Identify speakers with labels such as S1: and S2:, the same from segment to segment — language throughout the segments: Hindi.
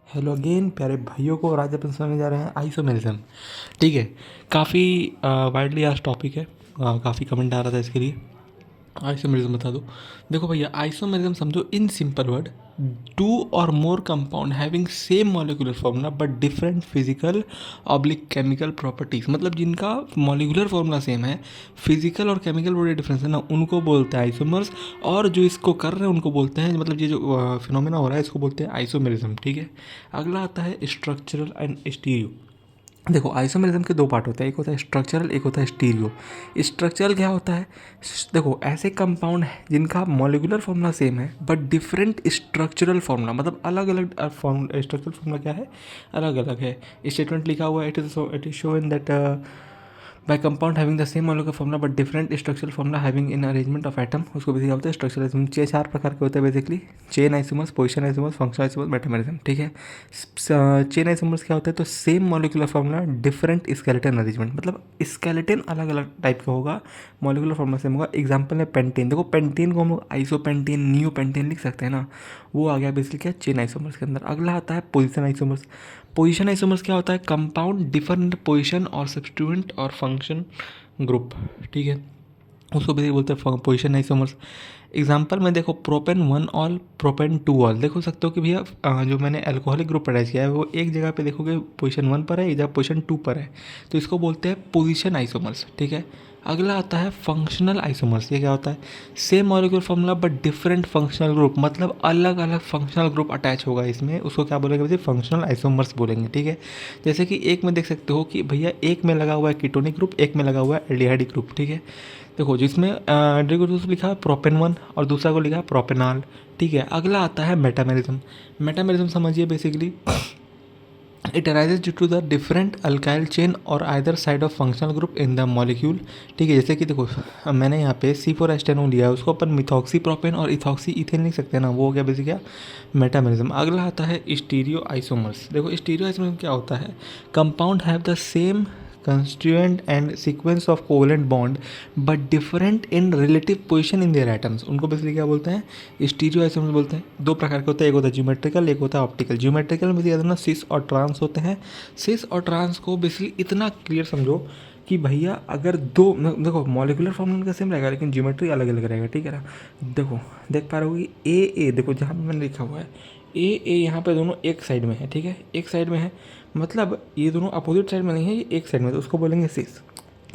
S1: हेलो अगेन प्यारे भाइयों को। और आज अपन समझने जा रहे हैं आइसोमेरिज्म। ठीक है, काफ़ी वाइडली आज टॉपिक है, काफ़ी कमेंट आ रहा था इसके लिए। आइसोमेरिज्म बता दो। देखो भैया, आइसोमेरिज्म समझो in simple word, two or more compound having same molecular formula but different physical oblique chemical properties. मतलब जिनका मॉलिक्यूलर फॉर्मूला सेम है, फिजिकल और केमिकल बड़े डिफरेंस है ना, उनको बोलते हैं आइसोमर्स। और जो इसको कर रहे हैं उनको बोलते हैं, मतलब ये जो फिनोमेना हो रहा है इसको बोलते हैं आइसोमेरिज्म। ठीक है, अगला आता है स्ट्रक्चरल एंड स्टीरियो। देखो आइसोमेरिज्म के दो पार्ट होते हैं, एक होता है स्ट्रक्चरल, एक होता है स्टीरियो। स्ट्रक्चरल क्या होता है? देखो ऐसे कंपाउंड हैं जिनका मॉलिक्यूलर फॉर्मूला सेम है बट डिफरेंट स्ट्रक्चरल फॉर्मूला, मतलब अलग अलग स्ट्रक्चरल फॉर्मूला क्या है, अलग अलग है। स्टेटमेंट लिखा हुआ है, it is shown that bye compound having the same molecular formula but different structural formula having in arrangement of atom, उसको बेसिकली बोलते हैं स्ट्रक्चरल आइसोमर। चार प्रकार के होते हैं basically, chain isomers, position isomers, functional isomers, metamerism. ठीक है, चेन आइसोमर्स क्या होता है? तो same molecular formula different skeleton arrangement, मतलब स्केलेटन अलग अलग टाइप का होगा, मॉलिक्यूलर फॉर्मूला सेम होगा। एग्जाम्पल है पेंटेन। देखो पेंटेन को हम लोग आइसोपेंटेन, नियो पेंटेन लिख सकते हैं ना, वो आ गया बेसिकली क्या, चेन आइसोमर्स के अंदर। अगला आता है पोजीशन आइसोमर्स। पोजीशन आइसोमर्स क्या होता है? कंपाउंड डिफरेंट पोजीशन और सब्स्टिट्यूएंट और फंक्शन ग्रुप। ठीक है, उसको भी बोलते हैं पोजीशन आइसोमर्स। एग्जाम्पल में देखो, propane one all, propane two all. देखो सकते हो कि भैया जो मैंने अल्कोहलिक ग्रुप अटैच किया है वो एक जगह पे देखोगे पोजीशन वन पर है, एक जगह पोजीशन टू पर है, तो इसको बोलते हैं पोजीशन आइसोमर्स। ठीक है, अगला आता है फंक्शनल आइसोमर्स। ये क्या होता है? Same molecular formula but different functional group, मतलब अलग अलग फंक्शनल ग्रुप अटैच होगा इसमें, उसको क्या बोलेंगे भैया? फंक्शनल आइसोमर्स बोलेंगे। ठीक है, जैसे कि एक में देख सकते हो कि भैया एक में लगा हुआ है कीटोनिक ग्रुप, एक में लगा हुआ है एल्डिहाइड ग्रुप। ठीक है, देखो जिसमें एल्डिहाइड लिखा है प्रोपेन वन और दूसरा को लिखा है प्रोपेनॉल। ठीक है, अगला आता है मेटामेरिज्म। मेटामेरिज्म समझिए basically it arises due to the different alkyl chain और either side of functional group in the molecule। ठीक है, जैसे कि देखो अब मैंने यहाँ पे C4H10O लिया है, उसको अपन मिथॉक्सी प्रोपेन और इथॉक्सी इथेन लिख सकते हैं ना, वो हो गया बेसिक क्या, मेटामेरिज्म। अगला आता है स्टीरियो आइसोमर्स। देखो स्टीरियो आइसोमर्स क्या होता है? Compound have the same constituent and sequence of covalent bond but different in relative position in their atoms, उनको बेसिकली क्या बोलते हैं? स्टीरियो आइसोमर्स बोलते हैं। दो प्रकार के होते हैं, एक होता है ज्योमेट्रिकल, एक होता है ऑप्टिकल। ज्योमेट्रिकल में याद रखना सिस और ट्रांस होते हैं। सिस और ट्रांस को बेसिकली इतना क्लियर समझो कि भैया अगर दो, देखो मॉलिक्यूलर फॉर्मूला का सेम रहेगा लेकिन ज्योमेट्री अलग अलग रहेगा। ठीक है ना, देखो देख पा रहे हो कि ए देखो जहाँ पे मैंने लिखा हुआ है ए यहाँ पे दोनों एक साइड में है। ठीक है, एक साइड में है, मतलब ये दोनों अपोजिट साइड में नहीं है, ये एक साइड में, तो उसको बोलेंगे सिस।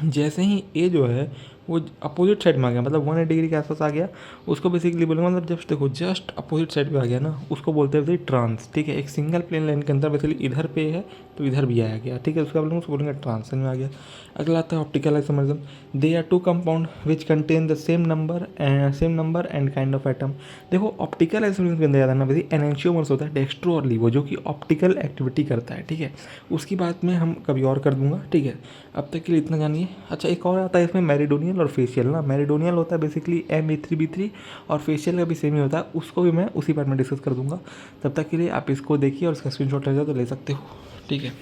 S1: जैसे ही ए जो है वो अपोजिट साइड में आ गया, मतलब 180 डिग्री के आसपास आ गया, उसको बेसिकली बोलेंगे, मतलब जब देखो जस्ट अपोजिट साइड पे आ गया ना, उसको बोलते हैं ट्रांस। ठीक है, एक सिंगल प्लेन लाइन के अंदर बेसिकली इधर पे है तो इधर भी आया गया। ठीक है, उसका बोलेंगे, उसको बोलेंगे ट्रांस में आ गया। अगला आता है optical isomerism. They are two compound which contain the same number and kind of atom. देखो ऑप्टिकल आइसोमरिज्म के अंदर याद रखना बेसिक एनेंशियोमर्स होता है, डेक्स्ट्रो और लीवो, जो कि ऑप्टिकल एक्टिविटी करता है। ठीक है, उसकी बात में हम कभी और कर दूंगा। ठीक है, अब तक के लिए इतना जानिए। अच्छा, एक और आता है इसमें मेरिडोनियल और फेशियल ना। मेरिडोनियल होता है बेसिकली Me3B3 और फेशियल का भी सेम ही होता है, उसको भी मैं उसी पार्ट में डिस्कस कर दूंगा। तब तक के लिए आप इसको देखिए और इसका स्क्रीनशॉट ले जाओ तो ले सकते हो। ठीक है,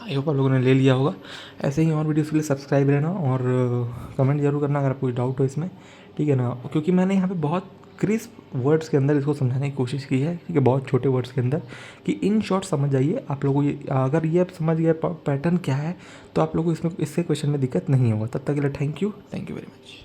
S1: आई होप आप लोगों ने ले लिया होगा। ऐसे ही और वीडियोस के लिए सब्सक्राइब रहना और कमेंट जरूर करना अगर कोई डाउट हो इसमें। ठीक है ना, क्योंकि मैंने यहाँ पे बहुत क्रिस्प वर्ड्स के अंदर इसको समझाने की कोशिश की है। ठीक है, बहुत छोटे वर्ड्स के अंदर, कि इन शॉर्ट समझ जाइए आप लोगों को। ये अगर ये आप समझ गए पैटर्न क्या है तो आप लोगों को इसमें इससे क्वेश्चन में दिक्कत नहीं होगा। तब तक के लिए थैंक यू वेरी मच।